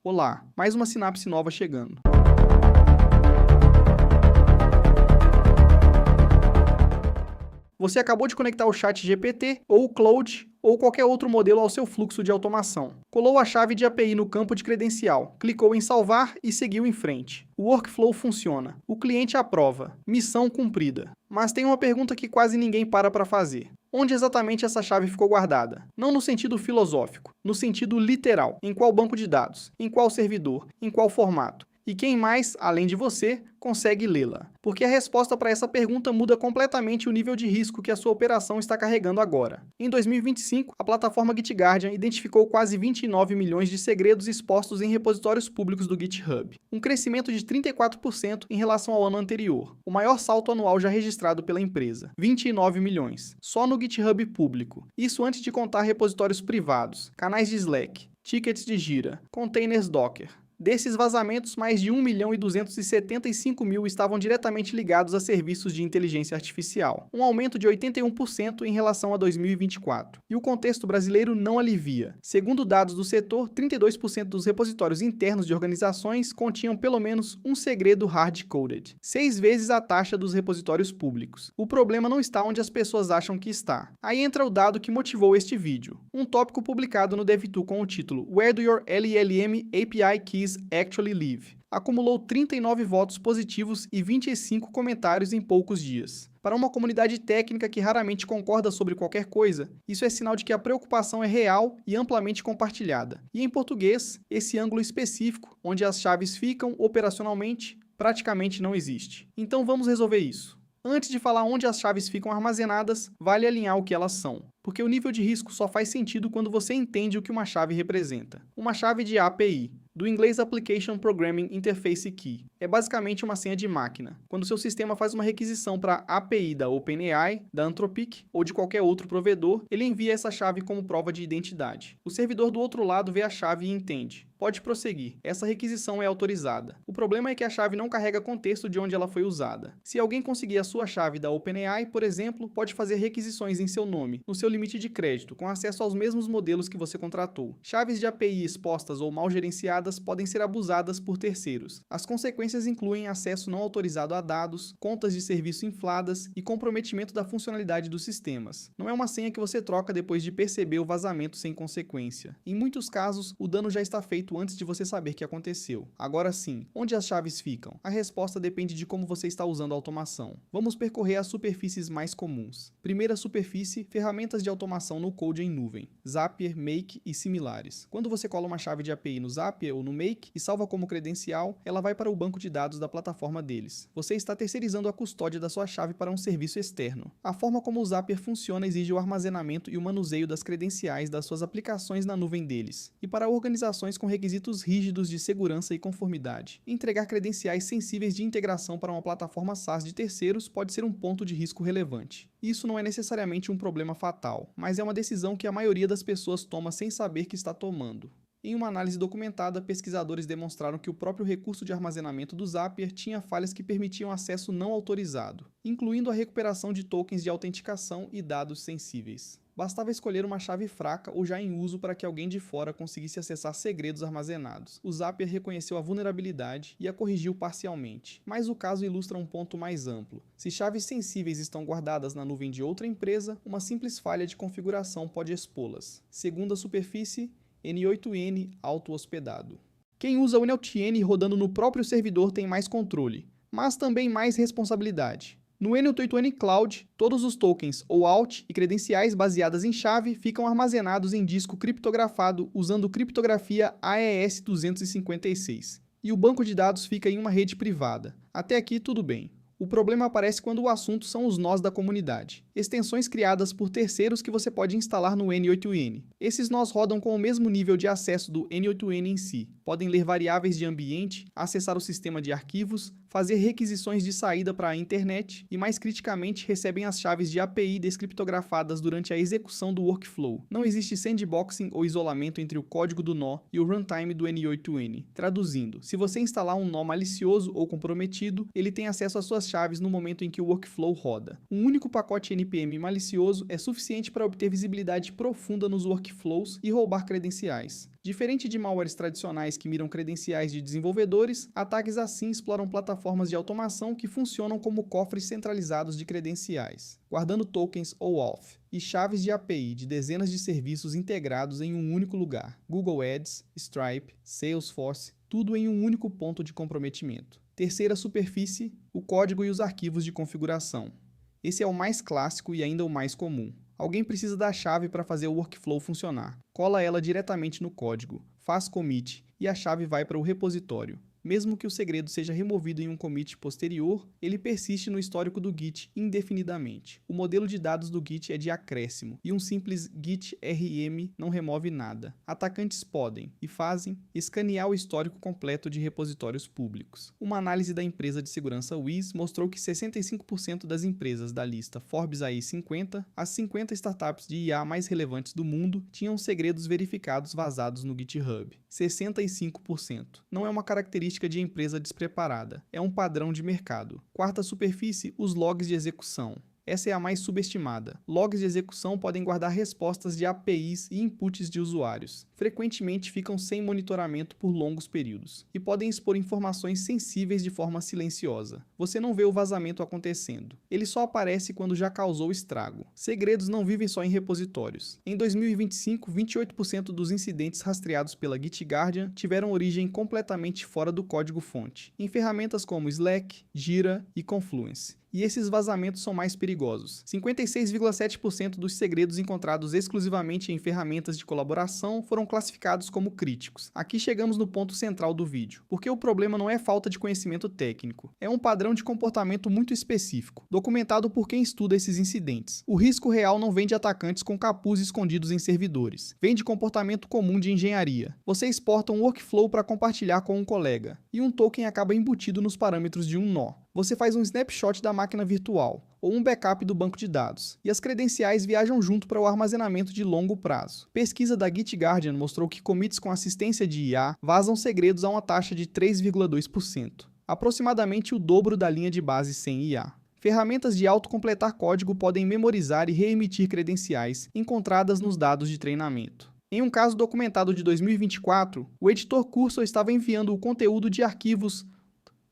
Olá, mais uma sinapse nova chegando. Você acabou de conectar o ChatGPT, ou o Claude, ou qualquer outro modelo ao seu fluxo de automação. Colou a chave de API no campo de credencial, clicou em salvar e seguiu em frente. O workflow funciona. O cliente aprova. Missão cumprida. Mas tem uma pergunta que quase ninguém para fazer. Onde exatamente essa chave ficou guardada? Não no sentido filosófico, no sentido literal. Em qual banco de dados? Em qual servidor? Em qual formato? E quem mais, além de você, consegue lê-la? Porque a resposta para essa pergunta muda completamente o nível de risco que a sua operação está carregando agora. Em 2025, a plataforma GitGuardian identificou quase 29 milhões de segredos expostos em repositórios públicos do GitHub, um crescimento de 34% em relação ao ano anterior, o maior salto anual já registrado pela empresa, 29 milhões, só no GitHub público. Isso antes de contar repositórios privados, canais de Slack, tickets de Jira, containers Docker. Desses vazamentos, mais de 1.275.000 estavam diretamente ligados a serviços de inteligência artificial, um aumento de 81% em relação a 2024. E o contexto brasileiro não alivia. Segundo dados do setor, 32% dos repositórios internos de organizações continham pelo menos um segredo hard-coded, 6 vezes a taxa dos repositórios públicos. O problema não está onde as pessoas acham que está. Aí entra o dado que motivou este vídeo, um tópico publicado no DevTool com o título Where do your LLM API keys actually live? Acumulou 39 votos positivos e 25 comentários em poucos dias. Para uma comunidade técnica que raramente concorda sobre qualquer coisa, isso é sinal de que a preocupação é real e amplamente compartilhada. E em português, esse ângulo específico, onde as chaves ficam operacionalmente, praticamente não existe. Então vamos resolver isso. Antes de falar onde as chaves ficam armazenadas, vale alinhar o que elas são, porque o nível de risco só faz sentido quando você entende o que uma chave representa. Uma chave de API, do inglês Application Programming Interface Key. É basicamente uma senha de máquina. Quando seu sistema faz uma requisição para a API da OpenAI, da Anthropic ou de qualquer outro provedor, ele envia essa chave como prova de identidade. O servidor do outro lado vê a chave e entende. Pode prosseguir. Essa requisição é autorizada. O problema é que a chave não carrega contexto de onde ela foi usada. Se alguém conseguir a sua chave da OpenAI, por exemplo, pode fazer requisições em seu nome, no seu limite de crédito, com acesso aos mesmos modelos que você contratou. Chaves de API expostas ou mal gerenciadas podem ser abusadas por terceiros. As consequências incluem acesso não autorizado a dados, contas de serviço infladas e comprometimento da funcionalidade dos sistemas. Não é uma senha que você troca depois de perceber o vazamento sem consequência. Em muitos casos, o dano já está feito antes de você saber que aconteceu. Agora sim, onde as chaves ficam? A resposta depende de como você está usando a automação. Vamos percorrer as superfícies mais comuns. Primeira superfície, ferramentas de automação no code em nuvem, Zapier, Make e similares. Quando você cola uma chave de API no Zapier ou no Make e salva como credencial, ela vai para o banco de dados da plataforma deles. Você está terceirizando a custódia da sua chave para um serviço externo. A forma como o Zapier funciona exige o armazenamento e o manuseio das credenciais das suas aplicações na nuvem deles. E para organizações com requisitos rígidos de segurança e conformidade, entregar credenciais sensíveis de integração para uma plataforma SaaS de terceiros pode ser um ponto de risco relevante. Isso não é necessariamente um problema fatal, mas é uma decisão que a maioria das pessoas toma sem saber que está tomando. Em uma análise documentada, pesquisadores demonstraram que o próprio recurso de armazenamento do Zapier tinha falhas que permitiam acesso não autorizado, incluindo a recuperação de tokens de autenticação e dados sensíveis. Bastava escolher uma chave fraca ou já em uso para que alguém de fora conseguisse acessar segredos armazenados. O Zapier reconheceu a vulnerabilidade e a corrigiu parcialmente. Mas o caso ilustra um ponto mais amplo. Se chaves sensíveis estão guardadas na nuvem de outra empresa, uma simples falha de configuração pode expô-las. Segunda superfície, N8N auto-hospedado. Quem usa o N8N rodando no próprio servidor tem mais controle, mas também mais responsabilidade. No N8N Cloud, todos os tokens OAuth e credenciais baseadas em chave ficam armazenados em disco criptografado usando criptografia AES 256. E o banco de dados fica em uma rede privada. Até aqui tudo bem. O problema aparece quando o assunto são os nós da comunidade, extensões criadas por terceiros que você pode instalar no N8N. Esses nós rodam com o mesmo nível de acesso do N8N em si, podem ler variáveis de ambiente, acessar o sistema de arquivos, fazer requisições de saída para a internet e, mais criticamente, recebem as chaves de API descriptografadas durante a execução do workflow. Não existe sandboxing ou isolamento entre o código do nó e o runtime do N8N. Traduzindo, se você instalar um nó malicioso ou comprometido, ele tem acesso às suas chaves no momento em que o workflow roda. Um único pacote NPM malicioso é suficiente para obter visibilidade profunda nos workflows e roubar credenciais. Diferente de malwares tradicionais que miram credenciais de desenvolvedores, ataques assim exploram plataformas de automação que funcionam como cofres centralizados de credenciais, guardando tokens OAuth e chaves de API de dezenas de serviços integrados em um único lugar: Google Ads, Stripe, Salesforce, tudo em um único ponto de comprometimento. Terceira superfície, o código e os arquivos de configuração. Esse é o mais clássico e ainda o mais comum. Alguém precisa da chave para fazer o workflow funcionar. Cola ela diretamente no código, faz commit e a chave vai para o repositório. Mesmo que o segredo seja removido em um commit posterior, ele persiste no histórico do Git indefinidamente. O modelo de dados do Git é de acréscimo, e um simples git rm não remove nada. Atacantes podem, e fazem, escanear o histórico completo de repositórios públicos. Uma análise da empresa de segurança Wiz mostrou que 65% das empresas da lista Forbes AI 50, as 50 startups de IA mais relevantes do mundo, tinham segredos verificados vazados no GitHub. 65%. Não é uma característica de empresa despreparada, é um padrão de mercado. Quarta superfície, os logs de execução. Essa é a mais subestimada. Logs de execução podem guardar respostas de APIs e inputs de usuários. Frequentemente ficam sem monitoramento por longos períodos e podem expor informações sensíveis de forma silenciosa. Você não vê o vazamento acontecendo. Ele só aparece quando já causou estrago. Segredos não vivem só em repositórios. Em 2025, 28% dos incidentes rastreados pela GitGuardian tiveram origem completamente fora do código-fonte, em ferramentas como Slack, Jira e Confluence. E esses vazamentos são mais perigosos. 56,7% dos segredos encontrados exclusivamente em ferramentas de colaboração foram classificados como críticos. Aqui chegamos no ponto central do vídeo, porque o problema não é falta de conhecimento técnico, é um padrão de comportamento muito específico, documentado por quem estuda esses incidentes. O risco real não vem de atacantes com capuz escondidos em servidores, vem de comportamento comum de engenharia. Você exporta um workflow para compartilhar com um colega, e um token acaba embutido nos parâmetros de um nó. Você faz um snapshot da máquina virtual, ou um backup do banco de dados, e as credenciais viajam junto para o armazenamento de longo prazo. Pesquisa da GitGuardian mostrou que commits com assistência de IA vazam segredos a uma taxa de 3,2%, aproximadamente o dobro da linha de base sem IA. Ferramentas de autocompletar código podem memorizar e reemitir credenciais encontradas nos dados de treinamento. Em um caso documentado de 2024, o editor Cursor estava enviando o conteúdo de arquivos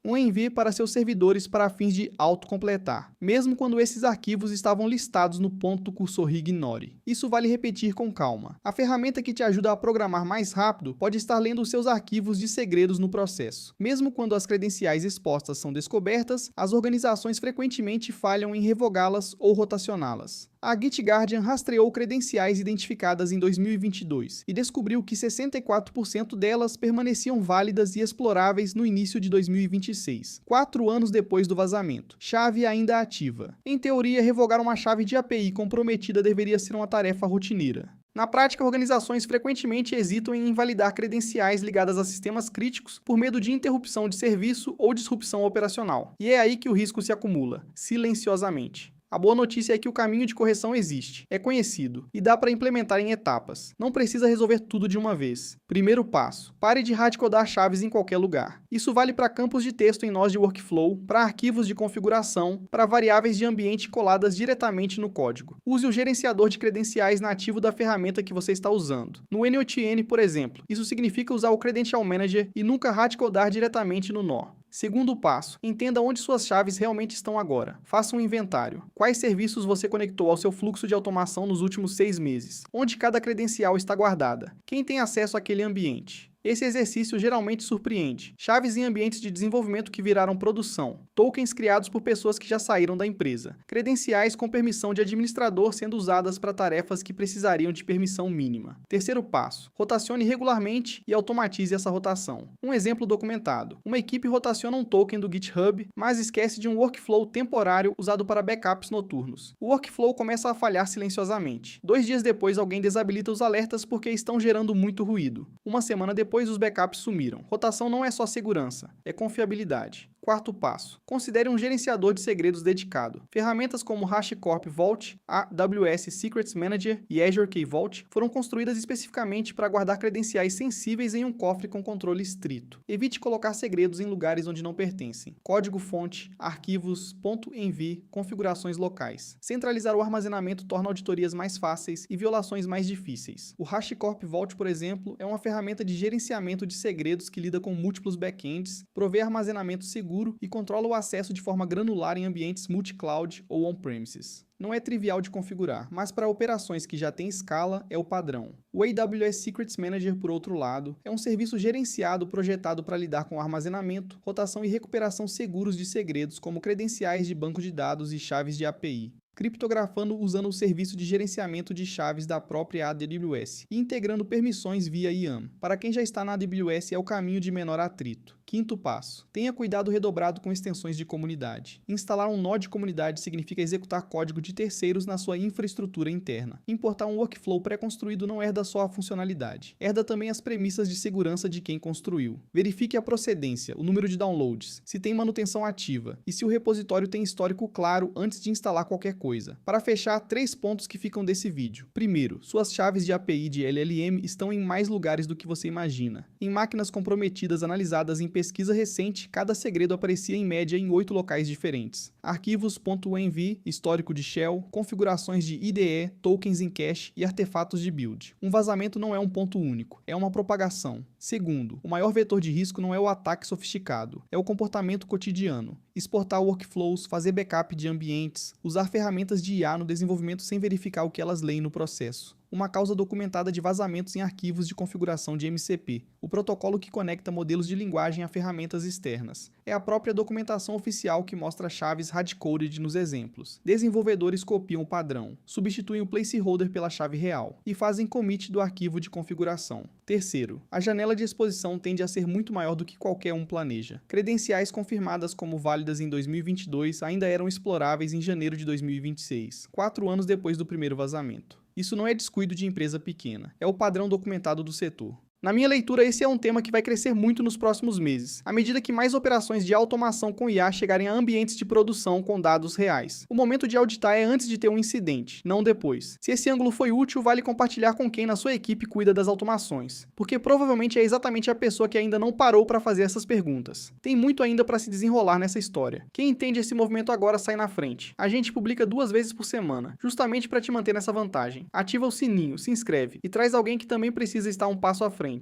um envio para seus servidores para fins de autocompletar, mesmo quando esses arquivos estavam listados no ponto do cursor ignore. Isso vale repetir com calma. A ferramenta que te ajuda a programar mais rápido pode estar lendo os seus arquivos de segredos no processo. Mesmo quando as credenciais expostas são descobertas, as organizações frequentemente falham em revogá-las ou rotacioná-las. A GitGuardian rastreou credenciais identificadas em 2022 e descobriu que 64% delas permaneciam válidas e exploráveis no início de 2026, 4 anos depois do vazamento. Chave ainda ativa. Em teoria, revogar uma chave de API comprometida deveria ser uma tarefa rotineira. Na prática, organizações frequentemente hesitam em invalidar credenciais ligadas a sistemas críticos por medo de interrupção de serviço ou disrupção operacional. E é aí que o risco se acumula, silenciosamente. A boa notícia é que o caminho de correção existe, é conhecido, e dá para implementar em etapas. Não precisa resolver tudo de uma vez. Primeiro passo, pare de hardcodar chaves em qualquer lugar. Isso vale para campos de texto em nós de workflow, para arquivos de configuração, para variáveis de ambiente coladas diretamente no código. Use o gerenciador de credenciais nativo da ferramenta que você está usando. No NOTN, por exemplo, isso significa usar o Credential Manager e nunca hardcodar diretamente no nó. Segundo passo, entenda onde suas chaves realmente estão agora. Faça um inventário. Quais serviços você conectou ao seu fluxo de automação nos últimos 6 meses? Onde cada credencial está guardada? Quem tem acesso àquele ambiente? Esse exercício geralmente surpreende. Chaves em ambientes de desenvolvimento que viraram produção. Tokens criados por pessoas que já saíram da empresa. Credenciais com permissão de administrador sendo usadas para tarefas que precisariam de permissão mínima. Terceiro passo. Rotacione regularmente e automatize essa rotação. Um exemplo documentado. Uma equipe rotaciona um token do GitHub, mas esquece de um workflow temporário usado para backups noturnos. O workflow começa a falhar silenciosamente. 2 dias depois, alguém desabilita os alertas porque estão gerando muito ruído. Uma semana depois, os backups sumiram. Rotação não é só segurança, é confiabilidade. Quarto passo. Considere um gerenciador de segredos dedicado. Ferramentas como HashiCorp Vault, AWS Secrets Manager e Azure Key Vault foram construídas especificamente para guardar credenciais sensíveis em um cofre com controle estrito. Evite colocar segredos em lugares onde não pertencem. Código-fonte, arquivos, .env, configurações locais. Centralizar o armazenamento torna auditorias mais fáceis e violações mais difíceis. O HashiCorp Vault, por exemplo, é uma ferramenta de gerenciamento de segredos que lida com múltiplos backends, provê armazenamento seguro e controla o acesso de forma granular em ambientes multi-cloud ou on-premises. Não é trivial de configurar, mas para operações que já têm escala, é o padrão. O AWS Secrets Manager, por outro lado, é um serviço gerenciado projetado para lidar com armazenamento, rotação e recuperação seguros de segredos como credenciais de banco de dados e chaves de API. Criptografando usando o serviço de gerenciamento de chaves da própria AWS e integrando permissões via IAM. Para quem já está na AWS é o caminho de menor atrito. Quinto passo. Tenha cuidado redobrado com extensões de comunidade. Instalar um nó de comunidade significa executar código de terceiros na sua infraestrutura interna. Importar um workflow pré-construído não herda só a funcionalidade, herda também as premissas de segurança de quem construiu. Verifique a procedência, o número de downloads, se tem manutenção ativa e se o repositório tem histórico claro antes de instalar qualquer coisa. Para fechar, 3 pontos que ficam desse vídeo. Primeiro, suas chaves de API de LLM estão em mais lugares do que você imagina. Em máquinas comprometidas analisadas em pesquisa recente, cada segredo aparecia em média em 8 locais diferentes. Arquivos .env, histórico de shell, configurações de IDE, tokens em cache e artefatos de build. Um vazamento não é um ponto único, é uma propagação. Segundo, o maior vetor de risco não é o ataque sofisticado, é o comportamento cotidiano. Exportar workflows, fazer backup de ambientes, usar ferramentas de IA no desenvolvimento sem verificar o que elas leem no processo. Uma causa documentada de vazamentos em arquivos de configuração de MCP, o protocolo que conecta modelos de linguagem a ferramentas externas. É a própria documentação oficial que mostra chaves hardcoded nos exemplos. Desenvolvedores copiam o padrão, substituem o placeholder pela chave real e fazem commit do arquivo de configuração. Terceiro, a janela de exposição tende a ser muito maior do que qualquer um planeja. Credenciais confirmadas como válidas em 2022 ainda eram exploráveis em janeiro de 2026, 4 anos depois do primeiro vazamento. Isso não é descuido de empresa pequena, é o padrão documentado do setor. Na minha leitura, esse é um tema que vai crescer muito nos próximos meses, à medida que mais operações de automação com IA chegarem a ambientes de produção com dados reais. O momento de auditar é antes de ter um incidente, não depois. Se esse ângulo foi útil, vale compartilhar com quem na sua equipe cuida das automações, porque provavelmente é exatamente a pessoa que ainda não parou para fazer essas perguntas. Tem muito ainda para se desenrolar nessa história. Quem entende esse movimento agora sai na frente. A gente publica 2 vezes por semana, justamente para te manter nessa vantagem. Ativa o sininho, se inscreve e traz alguém que também precisa estar um passo à frente.